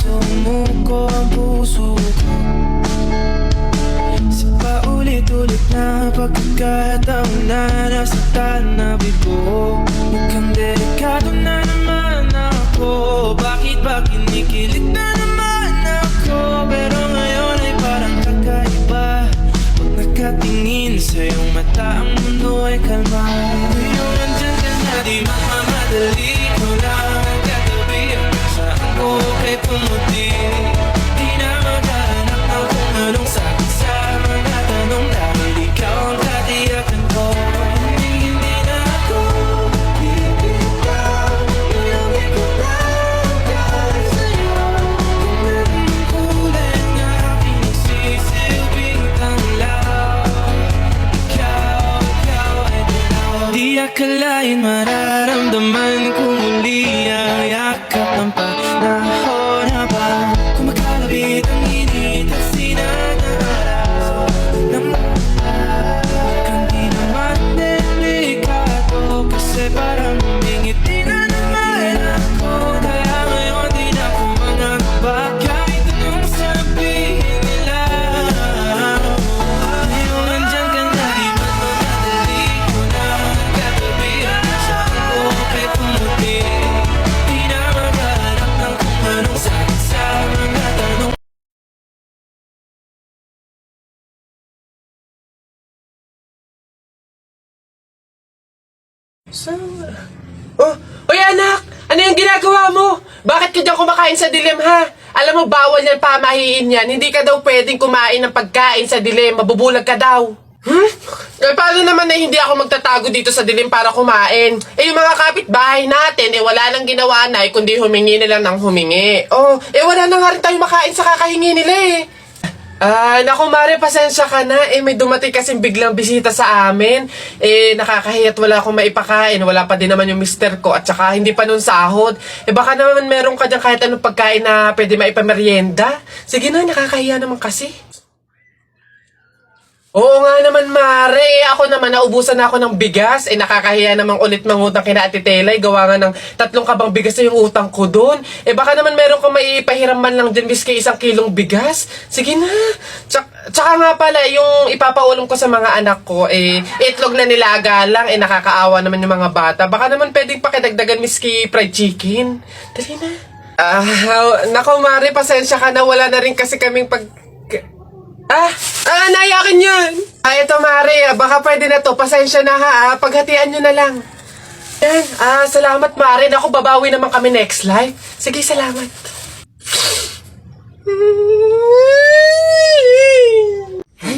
sumuko ang puso ko sa paulit-ulit na pagkakataon na nasaktan na bigo. Mukhang delikado na naman ako. Bakit ba kinikilig na naman ako? Pero ngayon ay parang kakaiba. Pag nakatingin sa iyong mata, ang mundo ay kalma. Ngayon nandyan ka na, di magmamadali. Ikaw lang ang katabi. Saan ko kay pumuti? Di na maghahanap na kung anong sabi sa mga tanong. Dahil ikaw ang katiyakan ko. Hindi na ako bibitaw. Iyong ikulang kahit sa'yo. Kung anong kulay ng aking nagsisilbing tanglaw. Ikaw ay dilaw. Di akalain mararamdaman ko muli ang yakap ng panahon habang kumakalabit ang init at sinanaraw ng mukhang di naman delikado. Kasi parang humingiti na naman ako. Kaya ngayon di na ako mangangamba kahit anong sabihin nila. Ngayon nandyan ka na, di magmamadali. Ko na ang katabi. Saan ko kay pumuti? Di na maghahanap ng kung anong sagot sa mga tanong. Oh, oy anak! Ano yung ginagawa mo? Bakit ka dyan kumakain sa dilim, ha? Alam mo, bawal yan, pamahiin yan. Hindi ka daw pwedeng kumain ng pagkain sa dilim. Mabubulag ka daw. Eh, paano naman na hindi ako magtatago dito sa dilim para kumain? Eh, yung mga kapitbahay natin, wala nang ginawa na, kundi humingi nila ng humingi. Oh, wala na nga rin tayo makain sa kakahingi nila, eh. Naku Mare, pasensya ka na. May dumating kasing biglang bisita sa amin. Nakakahiya't wala akong maipakain. Wala pa din naman yung mister ko. At saka hindi pa nun sahod. Baka naman meron ka dyan kahit anong pagkain na pwede maipamerienda. Sige na, nakakahiya naman kasi. Oo nga naman, Mare. Ako naman, naubusan na ako ng bigas. Nakakahiya namang ulit mangutang kina Ate Telay. Gawa nga ng 3 kabang bigas na yung utang ko doon. Baka naman meron kong maipahiram man lang dyan miski 1 kilong bigas. Sige na. Tsaka nga pala, yung ipapaulam ko sa mga anak ko, itlog na nilaga lang. Nakakaawa naman yung mga bata. Baka naman pwedeng pakidagdagan miski fried chicken. Dali na. Nako, Mare, pasensya ka na. Wala na rin kasi kaming nayakin yan. Ito Mare, baka pwede na to. Pasensya na ha, paghatian nyo na lang. Yan, salamat Mare. Naku, babawi naman kami next life. Sige, salamat.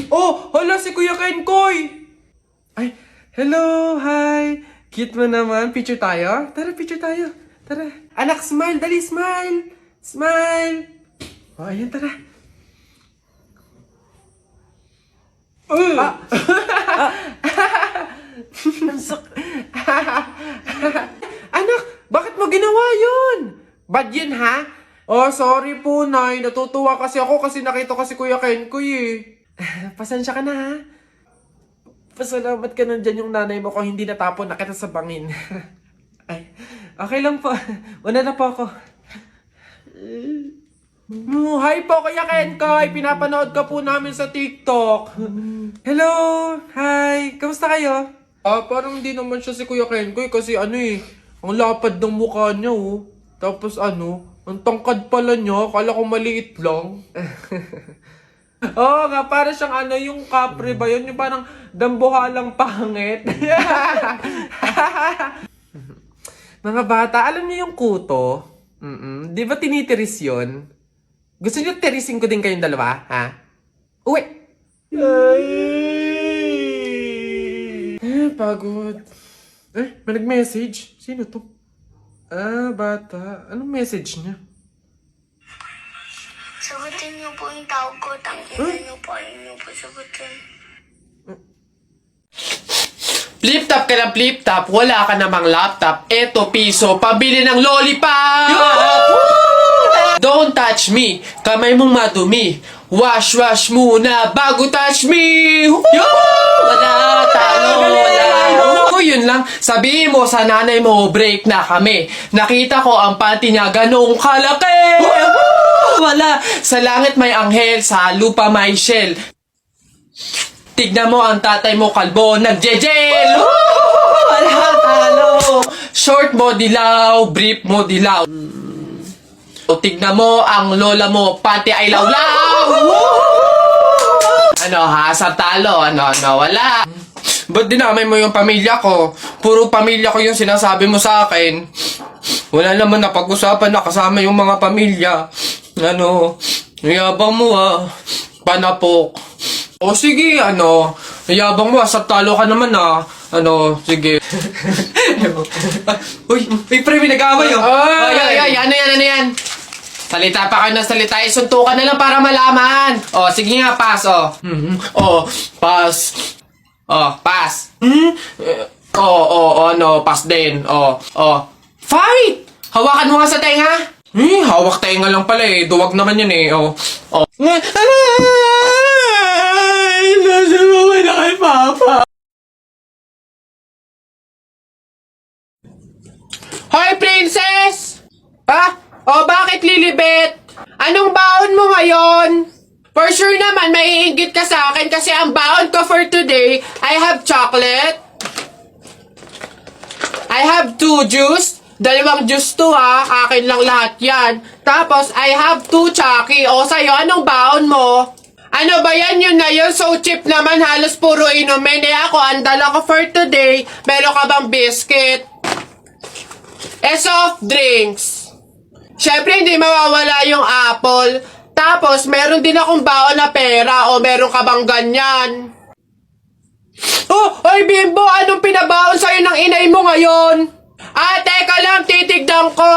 Oh, hala si Kuya Kenkoy. Ay, hello, hi. Cute mo naman. Picture tayo? Tara, picture tayo. Tara. Anak, smile. Dali, smile. Smile. Oh, ayan, tara. Anak, bakit mo ginawa yun? Bad yun, ha? Oh, sorry po, Nay. Natutuwa kasi ako kasi nakita ko si Kuya Kenkoy, Pasensya ka na, ha? Pasalamat ka nandyan yung nanay mo kung hindi natapon na kita sa bangin. Ay, okay lang po. Una na po ako. Hi po, Kuya Kenkoy. Pinapanood ka po namin sa TikTok. Hello, hi. Kamusta kayo? Parang hindi naman siya si Kuya Kenkoy kasi ang lapad ng mukha niya, Tapos ang tangkad pala niya. Kala ko maliit lang. Oo nga, para siyang yung kapre ba yun? Yung parang dambuhalang pangit. Mga bata, alam niyo yung kuto? Di ba tinitiris yun? Gusto niyo tirisin ko din kayong dalawa, ha? Uwi! Pagod. May nag-message? Sino to? Bata. Anong message niya? Sagutin niyo po yung tawag ko. Tangkinan niyo po. Ayaw niyo po sagutin. Flip-top ka ng flip-top, wala ka namang laptop. Eto, piso, pabili ng lollipop! Don't touch me, kamay mong madumi. Wash muna bago touch me! Wala, talo, wala. Kung yun lang, sabihin mo sa nanay mo, break na kami. Nakita ko ang panty niya ganong kalaki! Wala. Sa langit may anghel, sa lupa may shell. Tignan mo ang tatay mo kalbo, nagjejel! Wala, talo! Short mo dilaw, brief mo dilaw. O tignan mo ang lola mo, pati ay lawlaw! Ano ha, sa talo, ano, wala. Ba't dinamay mo yung pamilya ko? Puro pamilya ko yung sinasabi mo sa akin. Wala naman na pag-usapan na kasama yung mga pamilya. Ano, yabang mo panapok. O sige, yabang mo sa talo ka naman sige. Uy, pre, may nag-away Ay, ano yan? Salita pa kayo ng salita, suntukan na lang para malaman. O, sige nga, pass, pass. Pass. Pass din. Fight! Hawakan mo nga sa tenga. Hawak tenga lang pala duwag naman yan Ay, nasubukan na kay Papa. Hoy, princess! Bakit Lilibet? Anong baon mo ngayon? For sure naman, maiinggit ka sa akin kasi ang baon ko for today, I have chocolate. I have 2 juice. 2 juice to akin lang lahat yan. Tapos, I have 2 Chucky. O, sa'yo, anong baon mo? Ano ba yan? Yun na yun. So cheap naman. Halos puro inumin. Ako, ang dala ko for today. Meron ka bang biscuit? Soft drinks. Syempre, hindi mawawala yung apple. Tapos, meron din akong baon na pera. O, meron ka bang ganyan? Oy, Bimbo! Anong pinabaon sa'yo ng inay mo ngayon? Teka lang, titignan ko.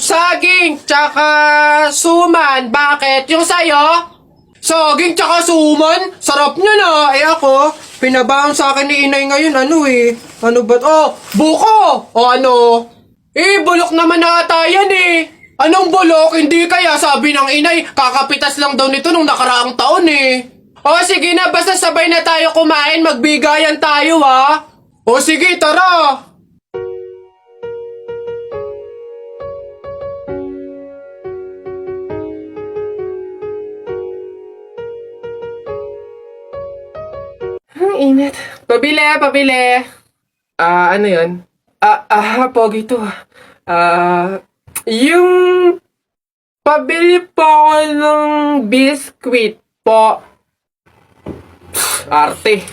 Saging, tsaka suman. Bakit? Yung sa'yo? Saging, tsaka suman? Sarap niya na. Ako, pinabaon sa akin ni inay ngayon. Ano ba? Buko! Bulok naman ata yan Anong bulok? Hindi kaya sabi ng inay, kakapitas lang daw nito nung nakaraang taon sige na, basta sabay na tayo kumain, magbigayan tayo sige, tara! Ang init. Pabili. Ano yun? Pogi to. Yung pabili po ako ng biscuit po. Arte.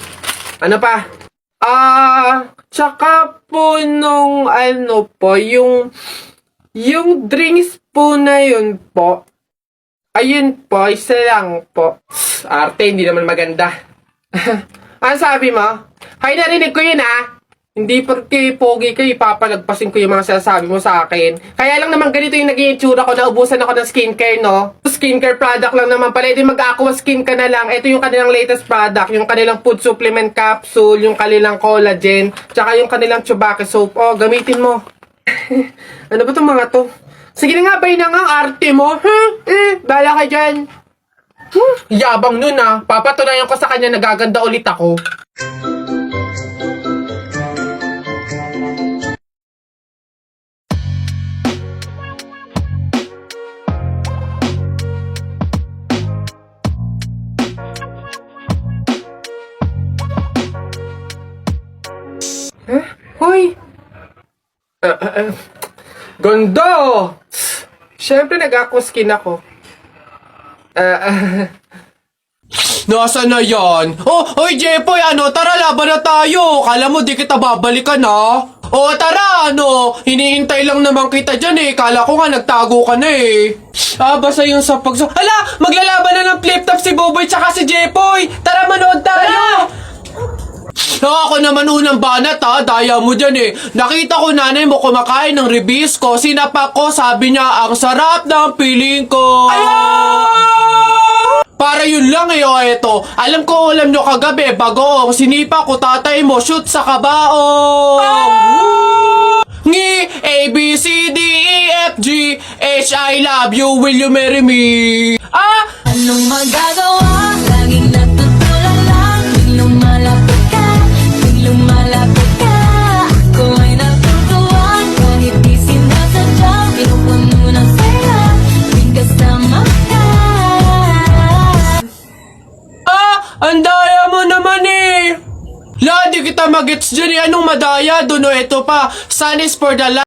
Ano pa? Tsaka po nung yung drinks po na yun po. Ayun po, isa lang po. Arte, hindi naman maganda. Ano sabi mo? Hay, narinig ko yun Hindi porque pogi kayo, ipapalagpasin ko yung mga sinasabi mo sa akin. Kaya lang naman ganito yung naging itsura ko, naubusan ako ng skincare, no? Skincare product lang naman pala, edi mag-aqua skin ka na lang. Ito yung kanilang latest product, yung kanilang food supplement capsule, yung kanilang collagen, tsaka yung kanilang Chubaki soap. Gamitin mo. Ano ba itong mga to? Sige na nga, bay na nga ang arte mo. Bala ka dyan. Yabang nun Papatunayan ko sa kanya nagaganda ulit ako. Hoy! Ganda! Siyempre nag-aqua skin ako. Nasaan na yan? Hoy Jepoy, tara laban na tayo. Kala mo di kita babalikan tara, hinihintay lang naman kita dyan Kala ko nga nagtago ka na basta yung sa Hala, maglalaban na ng flip-top si Boboy tsaka si Jepoy. Tara, manood tayo! Ako naman unang banat daya mo dyan Nakita ko nanay mo kumakain ng ribisco. Sinapak ko, sabi niya, ang sarap ng piling ko. Para yun lang eto. Alam nyo kagabi, bagoong sinipa ko tatay mo, shoot sa kabaong. Ngi, A, B, C, D, E, F, G, H, I love you, will you marry me? Anong magagawa? Laging natutulala. Tuwing lumalapit ka, ako ay natutuwa. Kahit di sinasadya, pinupuno ng saya. Tuwing kasama Ang daya mo naman eh! La, di kita magets dyan eh. Anong madaya? Doon o ito pa. Sun is for the